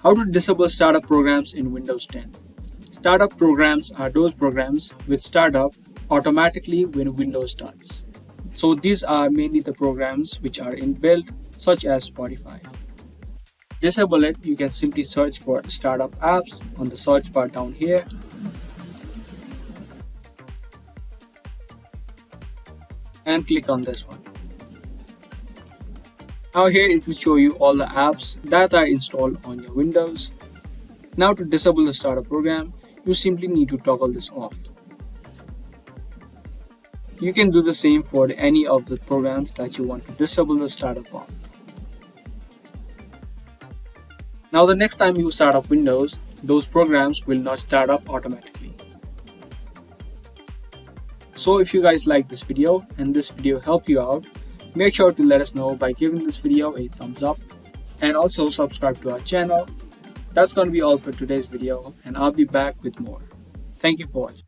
How to disable startup programs in Windows 10. Startup programs are those programs which start up automatically when Windows starts. So these are mainly the programs which are inbuilt, such as Spotify. Disable it, you can simply search for startup apps on the search bar down here. And click on this one. Now here it will show you all the apps that are installed on your Windows. Now to disable the startup program, you simply need to toggle this off. You can do the same for any of the programs that you want to disable the startup of. Now the next time you start up Windows, those programs will not start up automatically. So if you guys like this video and this video helped you out, make sure to let us know by giving this video a thumbs up and also subscribe to our channel. That's going to be all for today's video, and I'll be back with more. Thank you for watching.